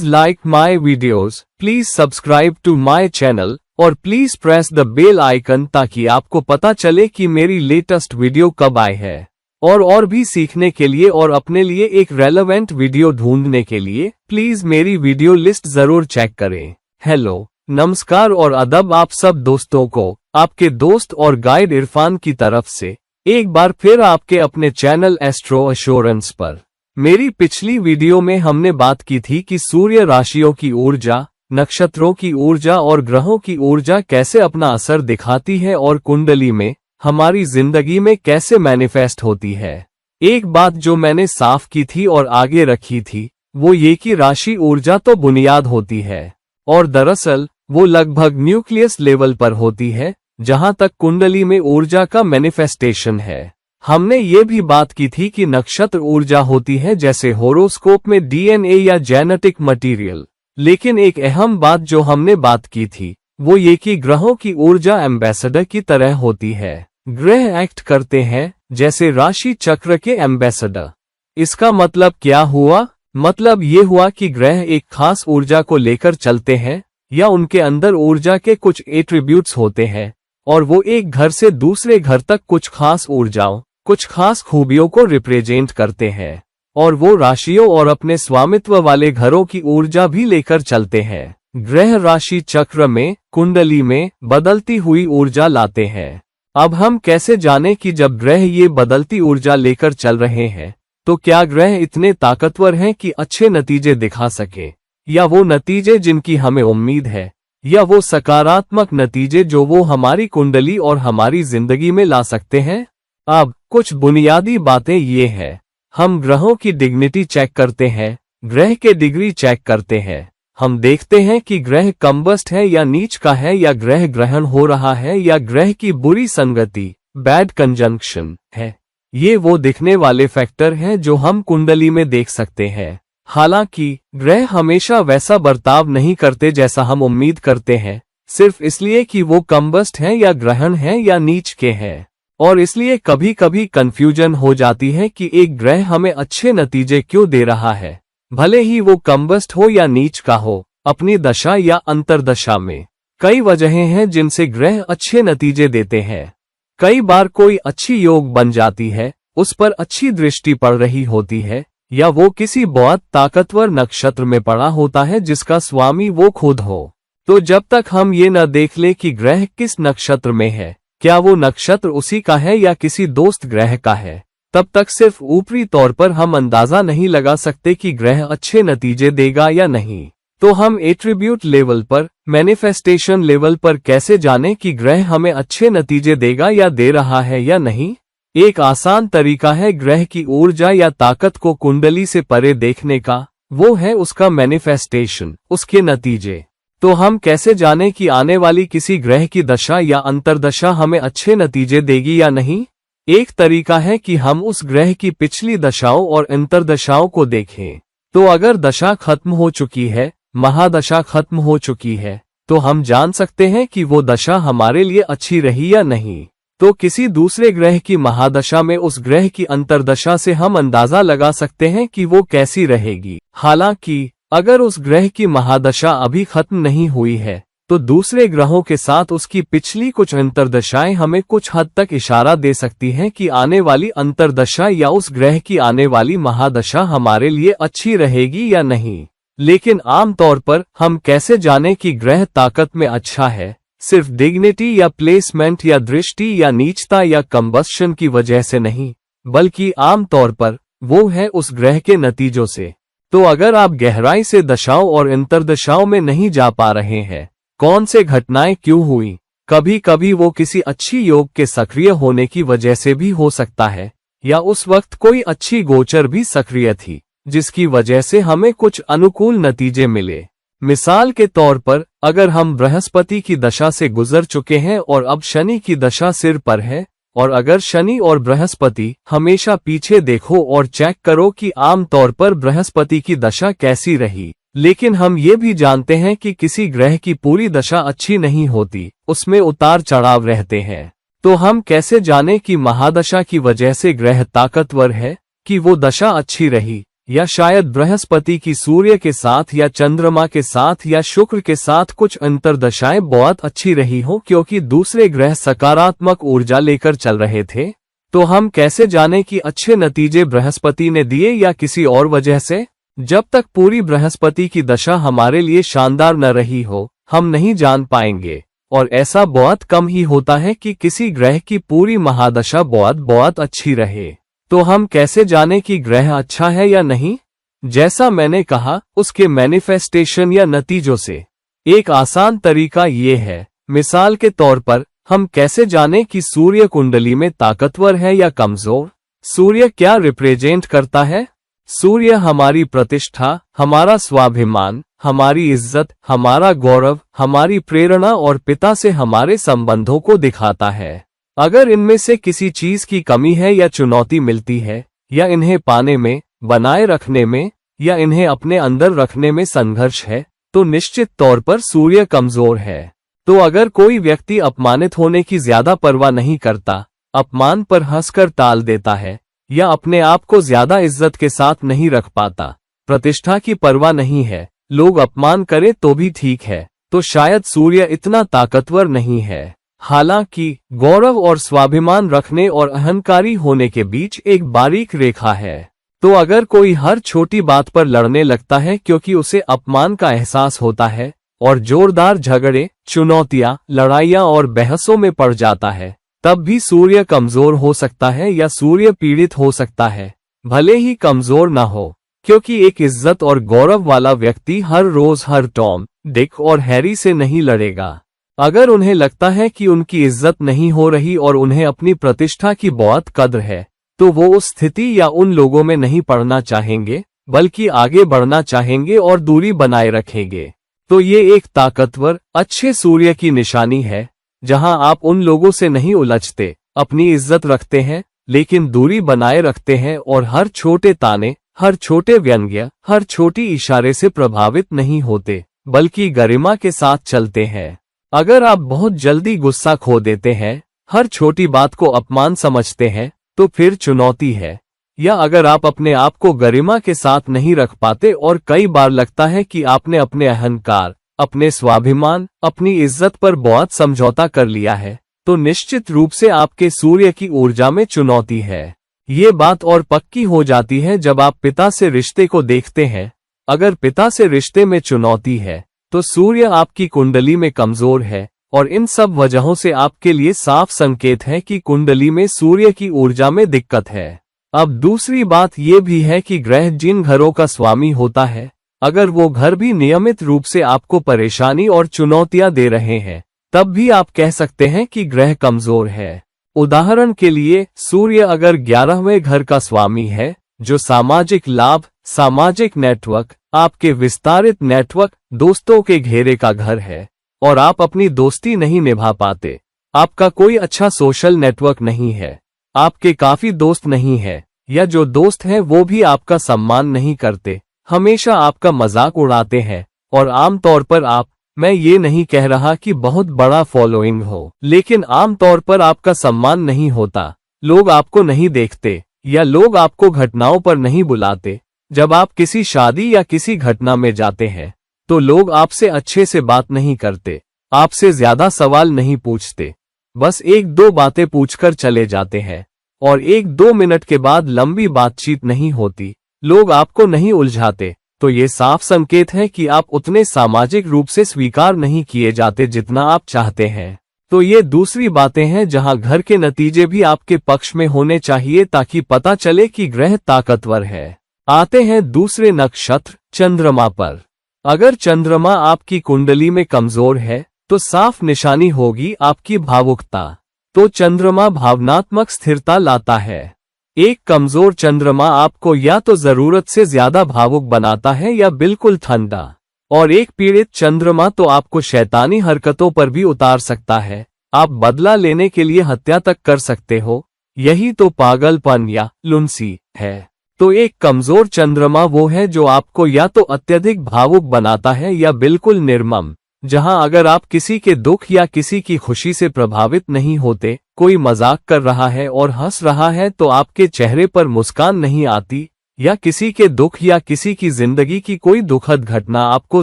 like my videos, please subscribe to my channel और please press the bell icon ताकि आपको पता चले कि मेरी लेटेस्ट वीडियो कब आए है। और भी सीखने के लिए और अपने लिए एक रेलेवेंट वीडियो ढूंढने के लिए प्लीज मेरी वीडियो लिस्ट जरूर चेक करें। हेलो, नमस्कार और अदब आप सब दोस्तों को आपके दोस्त और गाइड इरफान की तरफ से एक बार फिर आपके अपने चैनल एस्ट्रो एश्योरेंस पर। मेरी पिछली वीडियो में हमने बात की थी कि सूर्य राशियों की ऊर्जा, नक्षत्रों की ऊर्जा और ग्रहों की ऊर्जा कैसे अपना असर दिखाती है और कुंडली में हमारी जिंदगी में कैसे मैनिफेस्ट होती है। एक बात जो मैंने साफ की थी और आगे रखी थी वो ये कि राशि ऊर्जा तो बुनियाद होती है और दरअसल वो लगभग न्यूक्लियस लेवल पर होती है जहां तक कुंडली में ऊर्जा का मैनिफेस्टेशन है। हमने ये भी बात की थी कि नक्षत्र ऊर्जा होती है जैसे होरोस्कोप में डीएनए या जेनेटिक मटेरियल। लेकिन एक अहम बात जो हमने बात की थी वो ये कि ग्रहों की ऊर्जा एम्बेसडर की तरह होती है। ग्रह एक्ट करते हैं जैसे राशि चक्र के एम्बेसडर। इसका मतलब क्या हुआ? मतलब ये हुआ कि ग्रह एक खास ऊर्जा को लेकर चलते हैं या उनके अंदर ऊर्जा के कुछ एट्रीब्यूट्स होते हैं और वो एक घर से दूसरे घर तक कुछ खास ऊर्जाओं, कुछ खास खूबियों को रिप्रेजेंट करते हैं और वो राशियों और अपने स्वामित्व वाले घरों की ऊर्जा भी लेकर चलते हैं। ग्रह राशि चक्र में, कुंडली में बदलती हुई ऊर्जा लाते हैं। अब हम कैसे जानें कि जब ग्रह ये बदलती ऊर्जा लेकर चल रहे हैं तो क्या ग्रह इतने ताकतवर हैं कि अच्छे नतीजे दिखा सके, या वो नतीजे जिनकी हमें उम्मीद है, या वो सकारात्मक नतीजे जो वो हमारी कुंडली और हमारी जिंदगी में ला सकते हैं। अब कुछ बुनियादी बातें ये हैं। हम ग्रहों की डिग्निटी चेक करते हैं, ग्रह के डिग्री चेक करते हैं। हम देखते हैं कि ग्रह कंबस्ट है या नीच का है, या ग्रह ग्रहण हो रहा है, या ग्रह की बुरी संगति, बैड कंजंक्शन है। ये वो दिखने वाले फैक्टर हैं जो हम कुंडली में देख सकते हैं। हालांकि ग्रह हमेशा वैसा बर्ताव नहीं करते जैसा हम उम्मीद करते हैं, सिर्फ इसलिए कि वो कंबस्ट हैं या ग्रहण हैं या नीच के हैं। और इसलिए कभी कभी कंफ्यूजन हो जाती है कि एक ग्रह हमें अच्छे नतीजे क्यों दे रहा है, भले ही वो कंबस्ट हो या नीच का हो, अपनी दशा या अंतर्दशा में। कई वजहें हैं जिनसे ग्रह अच्छे नतीजे देते हैं। कई बार कोई अच्छी योग बन जाती है, उस पर अच्छी दृष्टि पड़ रही होती है, या वो किसी बहुत ताकतवर नक्षत्र में पड़ा होता है जिसका स्वामी वो खुद हो। तो जब तक हम ये न देख ले कि ग्रह किस नक्षत्र में है, क्या वो नक्षत्र उसी का है या किसी दोस्त ग्रह का है, तब तक सिर्फ ऊपरी तौर पर हम अंदाजा नहीं लगा सकते कि ग्रह अच्छे नतीजे देगा या नहीं। तो हम एट्रीब्यूट लेवल पर, मैनिफेस्टेशन लेवल पर कैसे जानें कि ग्रह हमें अच्छे नतीजे देगा या दे रहा है या नहीं? एक आसान तरीका है ग्रह की ऊर्जा या ताकत को कुंडली से परे देखने का, वो है उसका मैनिफेस्टेशन, उसके नतीजे। तो हम कैसे जानें कि आने वाली किसी ग्रह की दशा या अंतर्दशा हमें अच्छे नतीजे देगी या नहीं? एक तरीका है कि हम उस ग्रह की पिछली दशाओं और अंतर्दशाओं को देखें। तो अगर दशा खत्म हो चुकी है, महादशा खत्म हो चुकी है, तो हम जान सकते हैं कि वो दशा हमारे लिए अच्छी रही या नहीं। तो किसी दूसरे ग्रह की महादशा में उस ग्रह की अंतर्दशा से हम अंदाजा लगा सकते हैं कि वो कैसी रहेगी। हालांकि अगर उस ग्रह की महादशा अभी खत्म नहीं हुई है तो दूसरे ग्रहों के साथ उसकी पिछली कुछ अंतर्दशाएं हमें कुछ हद तक इशारा दे सकती हैं कि आने वाली अंतर्दशा या उस ग्रह की आने वाली महादशा हमारे लिए अच्छी रहेगी या नहीं। लेकिन आमतौर पर हम कैसे जानें कि ग्रह ताकत में अच्छा है? सिर्फ डिग्निटी या प्लेसमेंट या दृष्टि या नीचता या कंबस्शन की वजह से नहीं, बल्कि आमतौर पर वो है उस ग्रह के नतीजों से। तो अगर आप गहराई से दशाओं और अंतर्दशाओं में नहीं जा पा रहे हैं, कौन से घटनाएं क्यों हुई, कभी कभी वो किसी अच्छी योग के सक्रिय होने की वजह से भी हो सकता है, या उस वक्त कोई अच्छी गोचर भी सक्रिय थी जिसकी वजह से हमें कुछ अनुकूल नतीजे मिले। मिसाल के तौर पर अगर हम बृहस्पति की दशा से गुजर चुके हैं और अब शनि की दशा सिर पर है, और अगर शनि और बृहस्पति, हमेशा पीछे देखो और चेक करो कि आमतौर पर बृहस्पति की दशा कैसी रही। लेकिन हम ये भी जानते हैं कि किसी ग्रह की पूरी दशा अच्छी नहीं होती, उसमें उतार चढ़ाव रहते हैं। तो हम कैसे जानें कि महादशा की वजह से ग्रह ताकतवर है, कि वो दशा अच्छी रही, या शायद बृहस्पति की सूर्य के साथ या चंद्रमा के साथ या शुक्र के साथ कुछ अंतर्दशाएं बहुत अच्छी रही हो क्योंकि दूसरे ग्रह सकारात्मक ऊर्जा लेकर चल रहे थे। तो हम कैसे जाने कि अच्छे नतीजे बृहस्पति ने दिए या किसी और वजह से? जब तक पूरी बृहस्पति की दशा हमारे लिए शानदार न रही हो, हम नहीं जान पाएंगे। और ऐसा बहुत कम ही होता है कि किसी ग्रह की पूरी महादशा बहुत अच्छी रहे। तो हम कैसे जाने कि ग्रह अच्छा है या नहीं? जैसा मैंने कहा, उसके मैनिफेस्टेशन या नतीजों से। एक आसान तरीका ये है, मिसाल के तौर पर हम कैसे जानें कि सूर्य कुंडली में ताकतवर है या कमजोर? सूर्य क्या रिप्रेजेंट करता है? सूर्य हमारी प्रतिष्ठा, हमारा स्वाभिमान, हमारी इज्जत, हमारा गौरव, हमारी प्रेरणा और पिता से हमारे संबंधों को दिखाता है। अगर इनमें से किसी चीज की कमी है या चुनौती मिलती है, या इन्हें पाने में, बनाए रखने में, या इन्हें अपने अंदर रखने में संघर्ष है, तो निश्चित तौर पर सूर्य कमजोर है। तो अगर कोई व्यक्ति अपमानित होने की ज्यादा परवाह नहीं करता, अपमान पर हंसकर टाल देता है, या अपने आप को ज्यादा इज्जत के साथ नहीं रख पाता, प्रतिष्ठा की परवाह नहीं है, लोग अपमान करें तो भी ठीक है, तो शायद सूर्य इतना ताकतवर नहीं है। हालांकि गौरव और स्वाभिमान रखने और अहंकारी होने के बीच एक बारीक रेखा है। तो अगर कोई हर छोटी बात पर लड़ने लगता है क्योंकि उसे अपमान का एहसास होता है और जोरदार झगड़े, चुनौतियां, लड़ाइयां और बहसों में पड़ जाता है, तब भी सूर्य कमजोर हो सकता है या सूर्य पीड़ित हो सकता है, भले ही कमजोर ना हो। क्योंकि एक इज्जत और गौरव वाला व्यक्ति हर रोज हर टॉम, डिक और हैरी से नहीं लड़ेगा। अगर उन्हें लगता है कि उनकी इज्जत नहीं हो रही और उन्हें अपनी प्रतिष्ठा की बहुत कद्र है, तो वो उस स्थिति या उन लोगों में नहीं पड़ना चाहेंगे, बल्कि आगे बढ़ना चाहेंगे और दूरी बनाए रखेंगे। तो ये एक ताकतवर, अच्छे सूर्य की निशानी है, जहां आप उन लोगों से नहीं उलझते, अपनी इज्जत रखते हैं, लेकिन दूरी बनाए रखते हैं और हर छोटे ताने, हर छोटे व्यंग्य, हर छोटी इशारे से प्रभावित नहीं होते, बल्कि गरिमा के साथ चलते हैं। अगर आप बहुत जल्दी गुस्सा खो देते हैं, हर छोटी बात को अपमान समझते हैं, तो फिर चुनौती है। या अगर आप अपने आप को गरिमा के साथ नहीं रख पाते और कई बार लगता है कि आपने अपने अहंकार, अपने स्वाभिमान, अपनी इज्जत पर बहुत समझौता कर लिया है, तो निश्चित रूप से आपके सूर्य की ऊर्जा में चुनौती है। ये बात और पक्की हो जाती है जब आप पिता से रिश्ते को देखते हैं। अगर पिता से रिश्ते में चुनौती है, तो सूर्य आपकी कुंडली में कमजोर है, और इन सब वजहों से आपके लिए साफ संकेत है कि कुंडली में सूर्य की ऊर्जा में दिक्कत है। अब दूसरी बात यह भी है कि ग्रह जिन घरों का स्वामी होता है, अगर वो घर भी नियमित रूप से आपको परेशानी और चुनौतियां दे रहे हैं, तब भी आप कह सकते हैं कि ग्रह कमजोर है। उदाहरण के लिए, सूर्य अगर 11वें घर का स्वामी है, जो सामाजिक लाभ, सामाजिक नेटवर्क, आपके विस्तारित नेटवर्क, दोस्तों के घेरे का घर है, और आप अपनी दोस्ती नहीं निभा पाते, आपका कोई अच्छा सोशल नेटवर्क नहीं है, आपके काफी दोस्त नहीं है, या जो दोस्त हैं वो भी आपका सम्मान नहीं करते, हमेशा आपका मजाक उड़ाते हैं, और आमतौर पर मैं ये नहीं कह रहा कि बहुत बड़ा फॉलोइंग हो, लेकिन आमतौर पर आपका सम्मान नहीं होता, लोग आपको नहीं देखते, या लोग आपको घटनाओं पर नहीं बुलाते। जब आप किसी शादी या किसी घटना में जाते हैं, तो लोग आपसे अच्छे से बात नहीं करते, आपसे ज्यादा सवाल नहीं पूछते, बस 1-2 बातें पूछकर चले जाते हैं, और 1-2 मिनट के बाद लंबी बातचीत नहीं होती, लोग आपको नहीं उलझाते। तो ये साफ संकेत है कि आप उतने सामाजिक रूप से स्वीकार नहीं किए जाते जितना आप चाहते हैं। तो ये दूसरी बातें हैं जहां घर के नतीजे भी आपके पक्ष में होने चाहिए ताकि पता चले कि ग्रह ताकतवर है। आते हैं दूसरे नक्षत्र चंद्रमा पर। अगर चंद्रमा आपकी कुंडली में कमजोर है, तो साफ निशानी होगी आपकी भावुकता। तो चंद्रमा भावनात्मक स्थिरता लाता है। एक कमजोर चंद्रमा आपको या तो जरूरत से ज्यादा भावुक बनाता है या बिल्कुल ठंडा, और एक पीड़ित चंद्रमा तो आपको शैतानी हरकतों पर भी उतार सकता है। आप बदला लेने के लिए हत्या तक कर सकते हो। यही तो पागलपन या लुनसी है। तो एक कमजोर चंद्रमा वो है जो आपको या तो अत्यधिक भावुक बनाता है या बिल्कुल निर्मम, जहां अगर आप किसी के दुख या किसी की खुशी से प्रभावित नहीं होते, कोई मजाक कर रहा है और हंस रहा है तो आपके चेहरे पर मुस्कान नहीं आती, या किसी के दुख या किसी की जिंदगी की कोई दुखद घटना आपको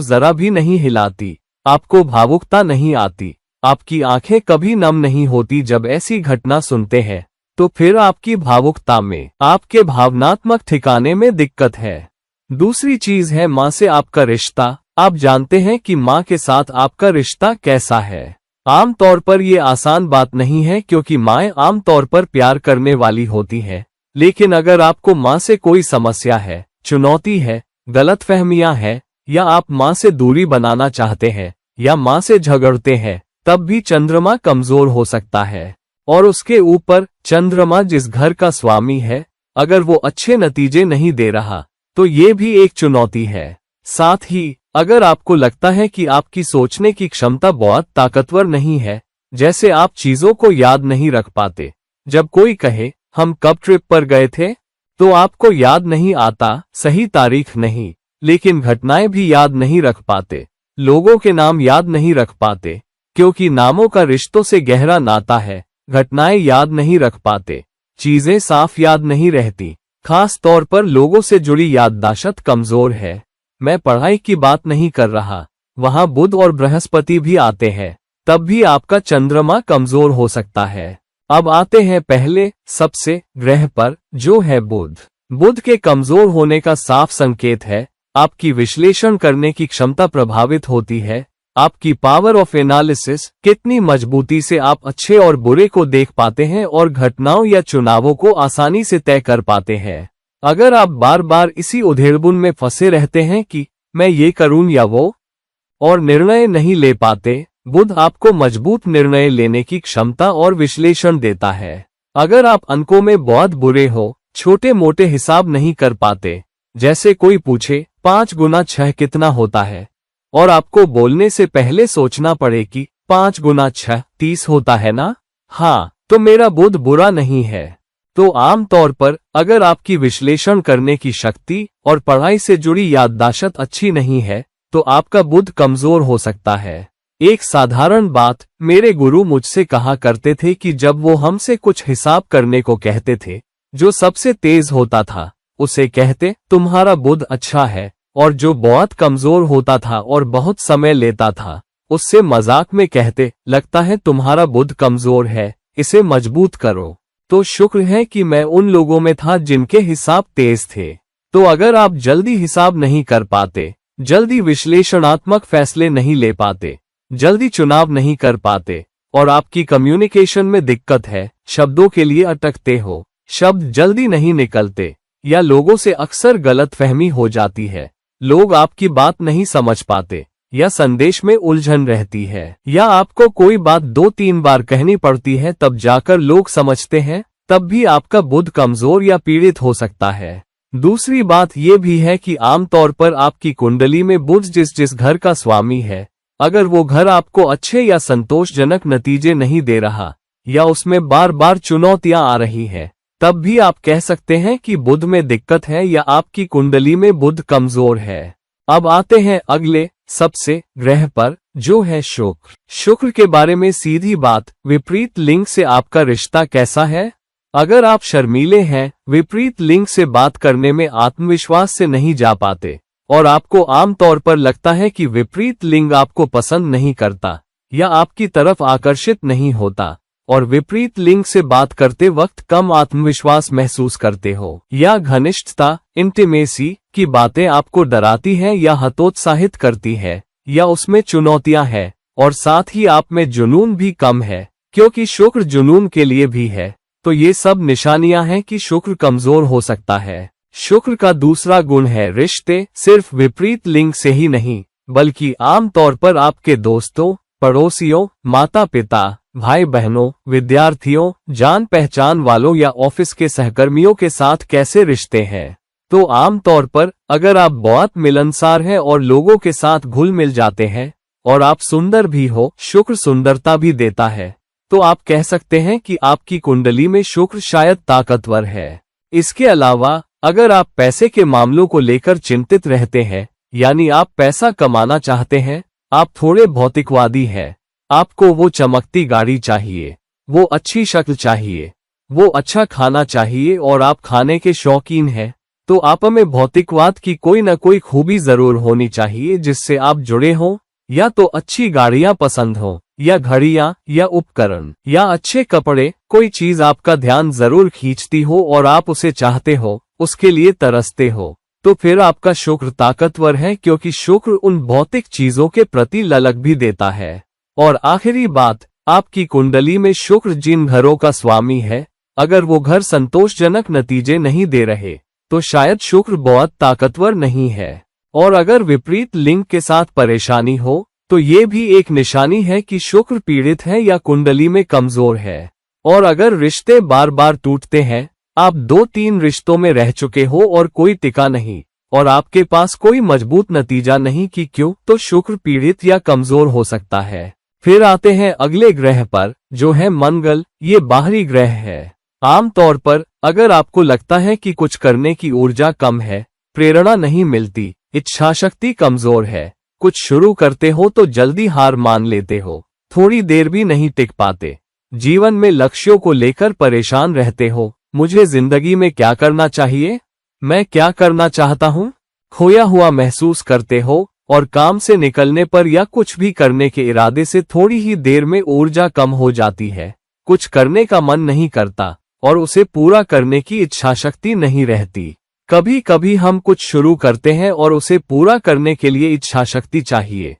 जरा भी नहीं हिलाती, आपको भावुकता नहीं आती, आपकी आंखें कभी नम नहीं होती जब ऐसी घटना सुनते हैं, तो फिर आपकी भावुकता में, आपके भावनात्मक ठिकाने में दिक्कत है। दूसरी चीज है माँ से आपका रिश्ता। आप जानते हैं कि माँ के साथ आपका रिश्ता कैसा है। आमतौर पर ये आसान बात नहीं है क्योंकि माएं आमतौर पर प्यार करने वाली होती हैं। लेकिन अगर आपको माँ से कोई समस्या है, चुनौती है, गलतफहमियां है, या आप माँ से दूरी बनाना चाहते हैं या माँ से झगड़ते हैं, तब भी चंद्रमा कमजोर हो सकता है। और उसके ऊपर चंद्रमा जिस घर का स्वामी है, अगर वो अच्छे नतीजे नहीं दे रहा तो ये भी एक चुनौती है। साथ ही अगर आपको लगता है कि आपकी सोचने की क्षमता बहुत ताकतवर नहीं है, जैसे आप चीजों को याद नहीं रख पाते, जब कोई कहे हम कब ट्रिप पर गए थे, तो आपको याद नहीं आता, सही तारीख नहीं, लेकिन घटनाएं भी याद नहीं रख पाते, लोगों के नाम याद नहीं रख पाते, क्योंकि नामों का रिश्तों से गहरा नाता है। घटनाएं याद नहीं रख पाते, चीजें साफ याद नहीं रहती, खास तौर पर लोगों से जुड़ी याददाश्त कमजोर है। मैं पढ़ाई की बात नहीं कर रहा, वहां बुध और बृहस्पति भी आते हैं, तब भी आपका चंद्रमा कमजोर हो सकता है। अब आते हैं पहले सबसे ग्रह पर, जो है बुध। बुध के कमजोर होने का साफ संकेत है आपकी विश्लेषण करने की क्षमता प्रभावित होती है, आपकी पावर ऑफ एनालिसिस, कितनी मजबूती से आप अच्छे और बुरे को देख पाते हैं और घटनाओं या चुनावों को आसानी से तय कर पाते हैं। अगर आप बार बार इसी उधेड़बुन में फंसे रहते हैं कि मैं ये करूं या वो, और निर्णय नहीं ले पाते, बुध आपको मजबूत निर्णय लेने की क्षमता और विश्लेषण देता है। अगर आप अंकों में बहुत बुरे हो, छोटे मोटे हिसाब नहीं कर पाते, जैसे कोई पूछे 5 गुना 6 कितना होता है, और आपको बोलने से पहले सोचना पड़े कि 5 गुना 6 30 होता है ना, हाँ, तो मेरा बुध बुरा नहीं है। तो आमतौर पर अगर आपकी विश्लेषण करने की शक्ति और पढ़ाई से जुड़ी याददाश्त अच्छी नहीं है, तो आपका बुध कमजोर हो सकता है। एक साधारण बात, मेरे गुरु मुझसे कहा करते थे कि जब वो हमसे कुछ हिसाब करने को कहते थे, जो सबसे तेज होता था उसे कहते तुम्हारा बुध अच्छा है, और जो बहुत कमजोर होता था और बहुत समय लेता था, उससे मजाक में कहते लगता है तुम्हारा बुध कमजोर है, इसे मजबूत करो। तो शुक्र है कि मैं उन लोगों में था जिनके हिसाब तेज थे। तो अगर आप जल्दी हिसाब नहीं कर पाते, जल्दी विश्लेषणात्मक फैसले नहीं ले पाते, जल्दी चुनाव नहीं कर पाते, और आपकी कम्युनिकेशन में दिक्कत है, शब्दों के लिए अटकते हो, शब्द जल्दी नहीं निकलते, या लोगों से अक्सर गलतफहमी हो जाती है, लोग आपकी बात नहीं समझ पाते, या संदेश में उलझन रहती है, या आपको कोई बात 2-3 बार कहनी पड़ती है तब जाकर लोग समझते हैं, तब भी आपका बुध कमजोर या पीड़ित हो सकता है। दूसरी बात यह भी है कि आमतौर पर आपकी कुंडली में बुध जिस घर का स्वामी है, अगर वो घर आपको अच्छे या संतोषजनक नतीजे नहीं दे रहा, या उसमें बार बार चुनौतियां आ रही हैं, तब भी आप कह सकते हैं कि बुध में दिक्कत है या आपकी कुंडली में बुध कमजोर है। अब आते हैं अगले सबसे ग्रह पर, जो है शुक्र। शुक्र के बारे में सीधी बात, विपरीत लिंग से आपका रिश्ता कैसा है? अगर आप शर्मीले हैं, विपरीत लिंग से बात करने में आत्मविश्वास से नहीं जा पाते, और आपको आमतौर पर लगता है कि विपरीत लिंग आपको पसंद नहीं करता या आपकी तरफ आकर्षित नहीं होता, और विपरीत लिंग से बात करते वक्त कम आत्मविश्वास महसूस करते हो, या घनिष्ठता इंटीमेसी की बातें आपको डराती हैं या हतोत्साहित करती है, या उसमें चुनौतियां हैं, और साथ ही आप में जुनून भी कम है, क्योंकि शुक्र जुनून के लिए भी है, तो ये सब निशानियां हैं कि शुक्र कमजोर हो सकता है। शुक्र का दूसरा गुण है रिश्ते, सिर्फ विपरीत लिंग से ही नहीं, बल्कि आमतौर पर आपके दोस्तों, पड़ोसियों, माता पिता, भाई बहनों, विद्यार्थियों, जान पहचान वालों या ऑफिस के सहकर्मियों के साथ कैसे रिश्ते हैं। तो आमतौर पर अगर आप बहुत मिलनसार हैं और लोगों के साथ घुल मिल जाते हैं, और आप सुंदर भी हो, शुक्र सुंदरता भी देता है, तो आप कह सकते हैं कि आपकी कुंडली में शुक्र शायद ताकतवर है। इसके अलावा अगर आप पैसे के मामलों को लेकर चिंतित रहते हैं, यानी आप पैसा कमाना चाहते हैं, आप थोड़े भौतिकवादी हैं, आपको वो चमकती गाड़ी चाहिए, वो अच्छी शक्ल चाहिए, वो अच्छा खाना चाहिए और आप खाने के शौकीन हैं, तो आप में भौतिकवाद की कोई न कोई खूबी जरूर होनी चाहिए जिससे आप जुड़े हों, या तो अच्छी गाड़ियां पसंद हो, या घड़ियां, या उपकरण, या अच्छे कपड़े। कोई चीज आपका ध्यान जरूर खींचती हो और आप उसे चाहते हो, उसके लिए तरसते हो, तो फिर आपका शुक्र ताकतवर है, क्योंकि शुक्र उन भौतिक चीजों के प्रति ललक भी देता है। और आखिरी बात, आपकी कुंडली में शुक्र जिन घरों का स्वामी है, अगर वो घर संतोषजनक नतीजे नहीं दे रहे तो शायद शुक्र बहुत ताकतवर नहीं है। और अगर विपरीत लिंग के साथ परेशानी हो तो ये भी एक निशानी है कि शुक्र पीड़ित है या कुंडली में कमजोर है। और अगर रिश्ते बार बार टूटते हैं, आप 2-3 रिश्तों में रह चुके हो और कोई टिका नहीं, और आपके पास कोई मजबूत नतीजा नहीं कि क्यों, तो शुक्र पीड़ित या कमजोर हो सकता है। फिर आते हैं अगले ग्रह पर, जो है मंगल। ये बाहरी ग्रह है। आमतौर पर अगर आपको लगता है कि कुछ करने की ऊर्जा कम है, प्रेरणा नहीं मिलती, इच्छाशक्ति कमजोर है, कुछ शुरू करते हो तो जल्दी हार मान लेते हो, थोड़ी देर भी नहीं टिक पाते, जीवन में लक्ष्यों को लेकर परेशान रहते हो, मुझे जिंदगी में क्या करना चाहिए, मैं क्या करना चाहता हूँ, खोया हुआ महसूस करते हो, और काम से निकलने पर या कुछ भी करने के इरादे से थोड़ी ही देर में ऊर्जा कम हो जाती है, कुछ करने का मन नहीं करता और उसे पूरा करने की इच्छाशक्ति नहीं रहती। कभी कभी हम कुछ शुरू करते हैं और उसे पूरा करने के लिए इच्छाशक्ति चाहिए।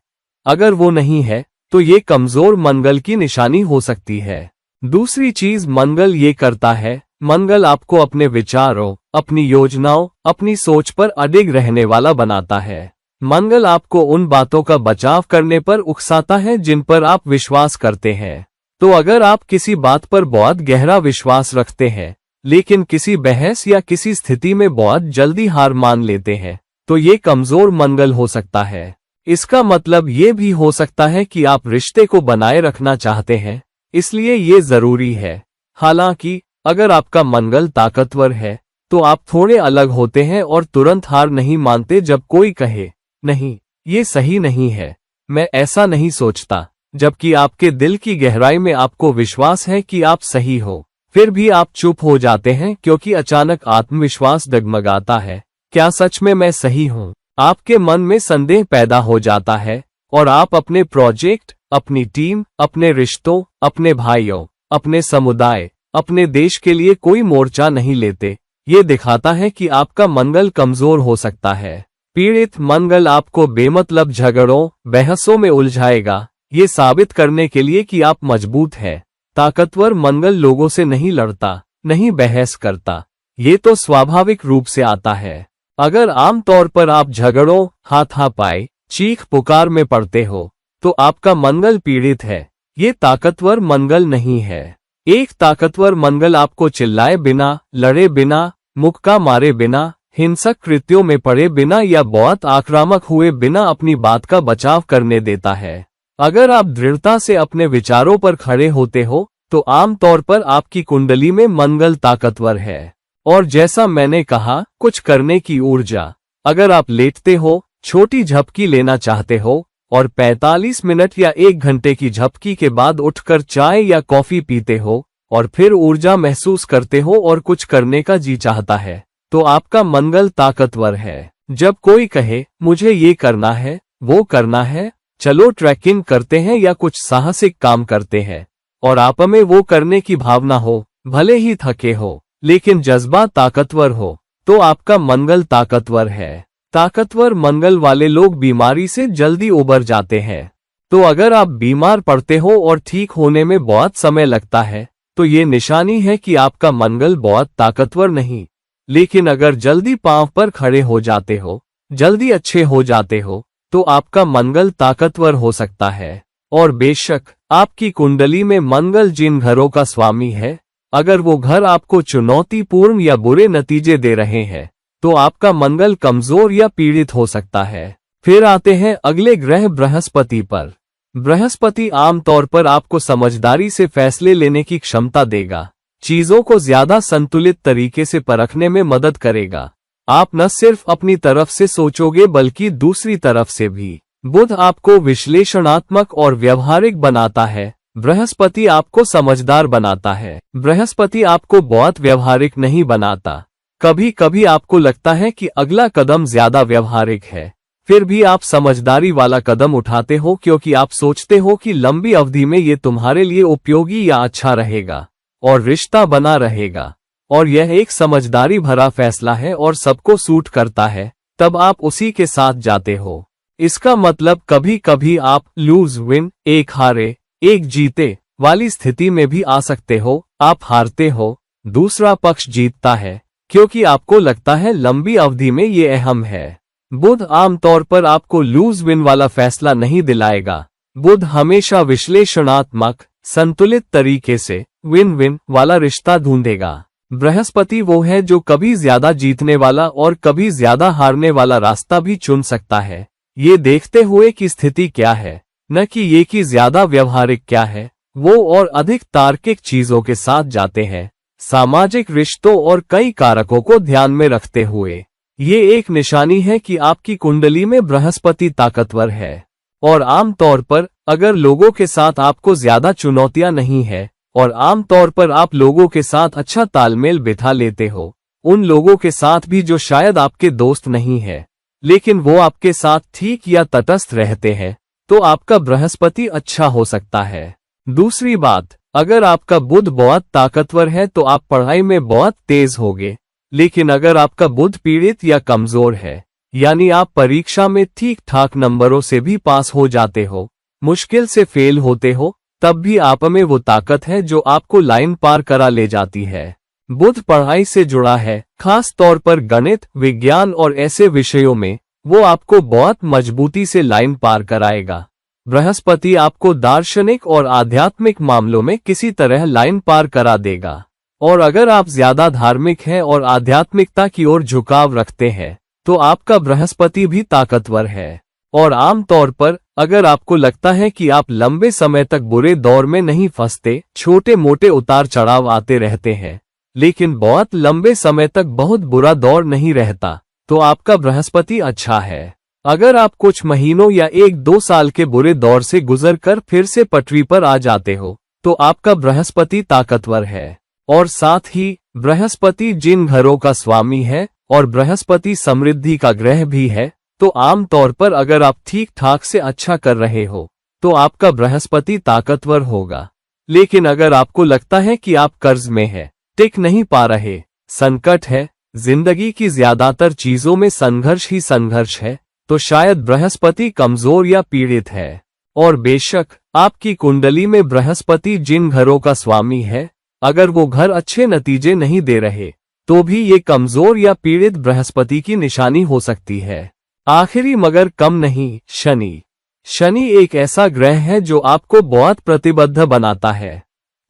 अगर वो नहीं है तो ये कमजोर मंगल की निशानी हो सकती है। दूसरी चीज मंगल ये करता है, मंगल आपको अपने विचारों, अपनी योजनाओं, अपनी सोच पर अडिग रहने वाला बनाता है। मंगल आपको उन बातों का बचाव करने पर उकसाता है जिन पर आप विश्वास करते हैं। तो अगर आप किसी बात पर बहुत गहरा विश्वास रखते हैं, लेकिन किसी बहस या किसी स्थिति में बहुत जल्दी हार मान लेते हैं, तो ये कमजोर मंगल हो सकता है। इसका मतलब ये भी हो सकता है कि आप रिश्ते को बनाए रखना चाहते हैं, इसलिए ये जरूरी है। हालांकि अगर आपका मंगल ताकतवर है तो आप थोड़े अलग होते हैं और तुरंत हार नहीं मानते जब कोई कहे, नहीं, ये सही नहीं है, मैं ऐसा नहीं सोचता, जबकि आपके दिल की गहराई में आपको विश्वास है कि आप सही हो। फिर भी आप चुप हो जाते हैं क्योंकि अचानक आत्मविश्वास डगमगाता है, क्या सच में मैं सही हूँ? आपके मन में संदेह पैदा हो जाता है और आप अपने प्रोजेक्ट, अपनी टीम, अपने रिश्तों, अपने भाइयों, अपने समुदाय, अपने देश के लिए कोई मोर्चा नहीं लेते। ये दिखाता है कि आपका मंगल कमजोर हो सकता है। पीड़ित मंगल आपको बेमतलब झगड़ों, बहसों में उलझाएगा, ये साबित करने के लिए कि आप मजबूत हैं। ताकतवर मंगल लोगों से नहीं लड़ता, नहीं बहस करता, ये तो स्वाभाविक रूप से आता है। अगर आमतौर पर आप झगड़ों, हाथापाई, चीख पुकार में पड़ते हो, तो आपका मंगल पीड़ित है, ये ताकतवर मंगल नहीं है। एक ताकतवर मंगल आपको चिल्लाए बिना, लड़े बिना, मुक्का मारे बिना, हिंसक कृत्यों में पड़े बिना या बहुत आक्रामक हुए बिना अपनी बात का बचाव करने देता है। अगर आप दृढ़ता से अपने विचारों पर खड़े होते हो तो आमतौर पर आपकी कुंडली में मंगल ताकतवर है। और जैसा मैंने कहा, कुछ करने की ऊर्जा। अगर आप लेटते हो, छोटी झपकी लेना चाहते हो और 45 मिनट या 1 घंटे की झपकी के बाद उठकर चाय या कॉफी पीते हो और फिर ऊर्जा महसूस करते हो और कुछ करने का जी चाहता है, तो आपका मंगल ताकतवर है। जब कोई कहे, मुझे ये करना है, वो करना है, चलो ट्रैकिंग करते हैं या कुछ साहसिक काम करते हैं, और आप में वो करने की भावना हो, भले ही थके हो, लेकिन जज्बा ताकतवर हो, तो आपका मंगल ताकतवर है। ताकतवर मंगल वाले लोग बीमारी से जल्दी उबर जाते हैं। तो अगर आप बीमार पड़ते हो और ठीक होने में बहुत समय लगता है, तो ये निशानी है कि आपका मंगल बहुत ताकतवर नहीं। लेकिन अगर जल्दी पांव पर खड़े हो जाते हो, जल्दी अच्छे हो जाते हो, तो आपका मंगल ताकतवर हो सकता है। और बेशक आपकी कुंडली में मंगल जिन घरों का स्वामी है, अगर वो घर आपको चुनौतीपूर्ण या बुरे नतीजे दे रहे हैं, तो आपका मंगल कमजोर या पीड़ित हो सकता है। फिर आते हैं अगले ग्रह बृहस्पति पर। बृहस्पति आमतौर पर आपको समझदारी से फैसले लेने की क्षमता देगा, चीजों को ज्यादा संतुलित तरीके से परखने में मदद करेगा। आप न सिर्फ अपनी तरफ से सोचोगे बल्कि दूसरी तरफ से भी। बुध आपको विश्लेषणात्मक और व्यवहारिक बनाता है, बृहस्पति आपको समझदार बनाता है। बृहस्पति आपको बहुत व्यवहारिक नहीं बनाता, कभी कभी आपको लगता है कि अगला कदम ज्यादा व्यवहारिक है, फिर भी आप समझदारी वाला कदम उठाते हो क्योंकि आप सोचते हो कि लंबी अवधि में ये तुम्हारे लिए उपयोगी या अच्छा रहेगा और रिश्ता बना रहेगा, और यह एक समझदारी भरा फैसला है और सबको सूट करता है, तब आप उसी के साथ जाते हो। इसका मतलब कभी कभी आप लूज विन, एक हारे एक जीते वाली स्थिति में भी आ सकते हो। आप हारते हो, दूसरा पक्ष जीतता है, क्योंकि आपको लगता है लंबी अवधि में ये अहम है। बुध आमतौर पर आपको लूज विन वाला फैसला नहीं दिलाएगा। बुध हमेशा विश्लेषणात्मक, संतुलित तरीके से विन विन वाला रिश्ता ढूंढेगा। बृहस्पति वो है जो कभी ज्यादा जीतने वाला और कभी ज्यादा हारने वाला रास्ता भी चुन सकता है, ये देखते हुए कि स्थिति क्या है, न कि ये कि ज्यादा व्यवहारिक क्या है। वो और अधिक तार्किक चीजों के साथ जाते हैं, सामाजिक रिश्तों और कई कारकों को ध्यान में रखते हुए। ये एक निशानी है कि आपकी कुंडली में बृहस्पति ताकतवर है, और आमतौर पर अगर लोगों के साथ आपको ज्यादा चुनौतियां नहीं है और आमतौर पर आप लोगों के साथ अच्छा तालमेल बिठा लेते हो, उन लोगों के साथ भी जो शायद आपके दोस्त नहीं है लेकिन वो आपके साथ ठीक या तटस्थ रहते हैं, तो आपका बृहस्पति अच्छा हो सकता है। दूसरी बात, अगर आपका बुध बहुत ताकतवर है तो आप पढ़ाई में बहुत तेज होगे, लेकिन अगर आपका बुध पीड़ित या कमजोर है, यानी आप परीक्षा में ठीक ठाक नंबरों से भी पास हो जाते हो, मुश्किल से फेल होते हो, तब भी आप में वो ताकत है जो आपको लाइन पार करा ले जाती है। बुध पढ़ाई से जुड़ा है, खास तौर पर गणित, विज्ञान और ऐसे विषयों में वो आपको बहुत मजबूती से लाइन पार कराएगा। बृहस्पति आपको दार्शनिक और आध्यात्मिक मामलों में किसी तरह लाइन पार करा देगा। और अगर आप ज्यादा धार्मिक हैं और आध्यात्मिकता की ओर झुकाव रखते हैं, तो आपका बृहस्पति भी ताकतवर है। और आमतौर पर अगर आपको लगता है कि आप लंबे समय तक बुरे दौर में नहीं फंसते, छोटे मोटे उतार चढ़ाव आते रहते हैं, लेकिन बहुत लंबे समय तक बहुत बुरा दौर नहीं रहता, तो आपका बृहस्पति अच्छा है। अगर आप कुछ महीनों या 1-2 साल के बुरे दौर से गुजरकर फिर से पटरी पर आ जाते हो, तो आपका बृहस्पति ताकतवर है। और साथ ही बृहस्पति जिन घरों का स्वामी है और बृहस्पति समृद्धि का ग्रह भी है, तो आमतौर पर अगर आप ठीक ठाक से अच्छा कर रहे हो तो आपका बृहस्पति ताकतवर होगा। लेकिन अगर आपको लगता है कि आप कर्ज में है, टिक नहीं पा रहे, संकट है, जिंदगी की ज्यादातर चीजों में संघर्ष ही संघर्ष है, तो शायद बृहस्पति कमजोर या पीड़ित है। और बेशक आपकी कुंडली में बृहस्पति जिन घरों का स्वामी है, अगर वो घर अच्छे नतीजे नहीं दे रहे, तो भी ये कमजोर या पीड़ित बृहस्पति की निशानी हो सकती है। आखिरी मगर कम नहीं, शनि। शनि एक ऐसा ग्रह है जो आपको बहुत प्रतिबद्ध बनाता है।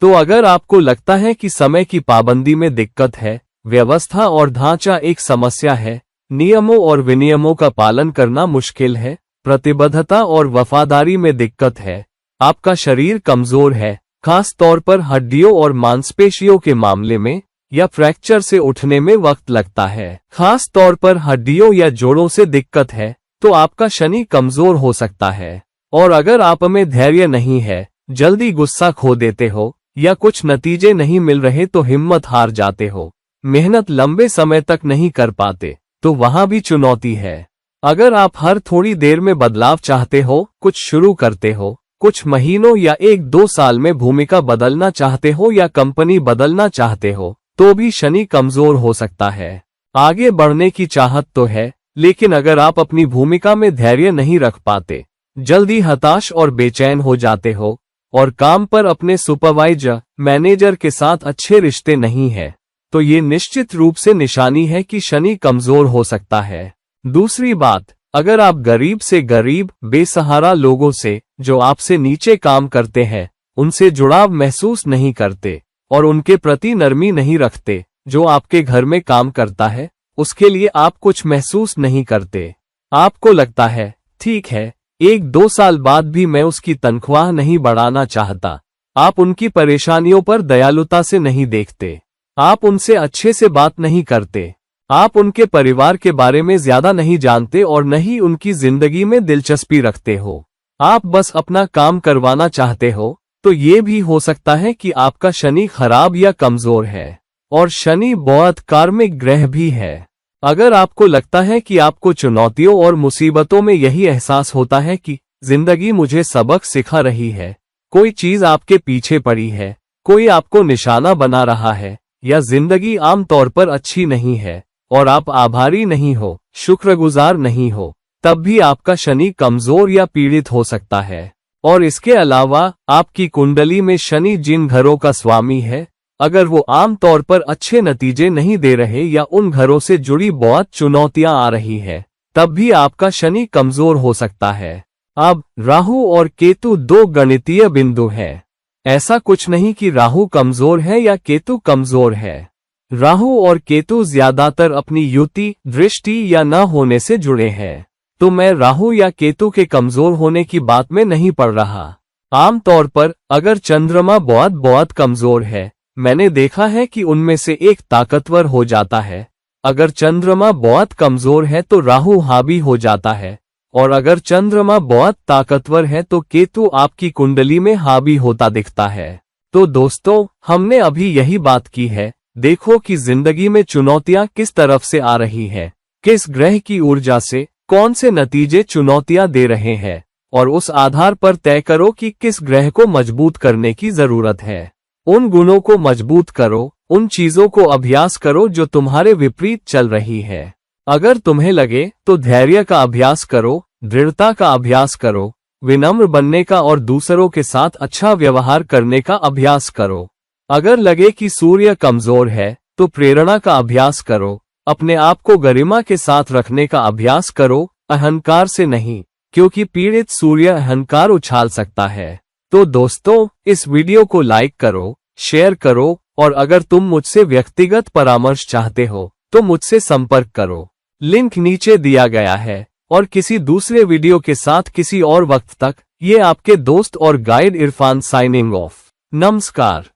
तो अगर आपको लगता है कि समय की पाबंदी में दिक्कत है, व्यवस्था और ढांचा एक समस्या है, नियमों और विनियमों का पालन करना मुश्किल है, प्रतिबद्धता और वफादारी में दिक्कत है, आपका शरीर कमजोर है, खास तौर पर हड्डियों और मांसपेशियों के मामले में, या फ्रैक्चर से उठने में वक्त लगता है, खास तौर पर हड्डियों या जोड़ों से दिक्कत है, तो आपका शनि कमजोर हो सकता है। और अगर आप में धैर्य नहीं है, जल्दी गुस्सा खो देते हो, या कुछ नतीजे नहीं मिल रहे तो हिम्मत हार जाते हो, मेहनत लंबे समय तक नहीं कर पाते, तो वहां भी चुनौती है। अगर आप हर थोड़ी देर में बदलाव चाहते हो, कुछ शुरू करते हो, कुछ महीनों या 1-2 साल में भूमिका बदलना चाहते हो या कंपनी बदलना चाहते हो, तो भी शनि कमजोर हो सकता है। आगे बढ़ने की चाहत तो है, लेकिन अगर आप अपनी भूमिका में धैर्य नहीं रख पाते, जल्दी हताश और बेचैन हो जाते हो, और काम पर अपने सुपरवाइजर, मैनेजर के साथ अच्छे रिश्ते नहीं है, तो ये निश्चित रूप से निशानी है कि शनि कमजोर हो सकता है। दूसरी बात, अगर आप गरीब से गरीब, बेसहारा लोगों से जो आपसे नीचे काम करते हैं, उनसे जुड़ाव महसूस नहीं करते और उनके प्रति नरमी नहीं रखते, जो आपके घर में काम करता है, उसके लिए आप कुछ महसूस नहीं करते। आपको लगता है, ठीक है, 1-2 साल बाद भी मैं उसकी तनख्वाह नहीं बढ़ाना चाहता। आप उनकी परेशानियों पर दयालुता से नहीं देखते, आप उनसे अच्छे से बात नहीं करते, आप उनके परिवार के बारे में ज्यादा नहीं जानते और न ही उनकी जिंदगी में दिलचस्पी रखते हो। आप बस अपना काम करवाना चाहते हो, तो ये भी हो सकता है कि आपका शनि खराब या कमजोर है। और शनि बहुत कार्मिक ग्रह भी है। अगर आपको लगता है कि आपको चुनौतियों और मुसीबतों में यही एहसास होता है कि जिंदगी मुझे सबक सिखा रही है, कोई चीज आपके पीछे पड़ी है, कोई आपको निशाना बना रहा है, या जिंदगी आमतौर पर अच्छी नहीं है और आप आभारी नहीं हो, शुक्रगुजार नहीं हो, तब भी आपका शनि कमजोर या पीड़ित हो सकता है। और इसके अलावा आपकी कुंडली में शनि जिन घरों का स्वामी है, अगर वो आमतौर पर अच्छे नतीजे नहीं दे रहे या उन घरों से जुड़ी बहुत चुनौतियां आ रही है, तब भी आपका शनि कमजोर हो सकता है। अब राहु और केतु दो गणितीय बिंदु हैं। ऐसा कुछ नहीं कि राहु कमजोर है या केतु कमजोर है। राहु और केतु ज्यादातर अपनी युति, दृष्टि या न होने से जुड़े हैं। तो मैं राहु या केतु के कमजोर होने की बात में नहीं पड़ रहा। आमतौर पर अगर चंद्रमा बहुत बहुत कमजोर है, मैंने देखा है कि उनमें से एक ताकतवर हो जाता है। अगर चंद्रमा बहुत कमजोर है तो राहु हावी हो जाता है, और अगर चंद्रमा बहुत ताकतवर है तो केतु आपकी कुंडली में हावी होता दिखता है। तो दोस्तों, हमने अभी यही बात की है। देखो कि जिंदगी में चुनौतियां किस तरफ से आ रही हैं, किस ग्रह की ऊर्जा से कौन से नतीजे चुनौतियां दे रहे हैं, और उस आधार पर तय करो कि किस ग्रह को मजबूत करने की जरूरत है। उन गुणों को मजबूत करो, उन चीजों को अभ्यास करो जो तुम्हारे विपरीत चल रही है। अगर तुम्हें लगे तो धैर्य का अभ्यास करो, दृढ़ता का अभ्यास करो, विनम्र बनने का और दूसरों के साथ अच्छा व्यवहार करने का अभ्यास करो। अगर लगे कि सूर्य कमजोर है तो प्रेरणा का अभ्यास करो, अपने आप को गरिमा के साथ रखने का अभ्यास करो, अहंकार से नहीं, क्योंकि पीड़ित सूर्य अहंकार उछाल सकता है। तो दोस्तों, इस वीडियो को लाइक करो, शेयर करो, और अगर तुम मुझसे व्यक्तिगत परामर्श चाहते हो तो मुझसे संपर्क करो। लिंक नीचे दिया गया है। और किसी दूसरे वीडियो के साथ किसी और वक्त तक, ये आपके दोस्त और गाइड इरफान साइनिंग ऑफ। नमस्कार।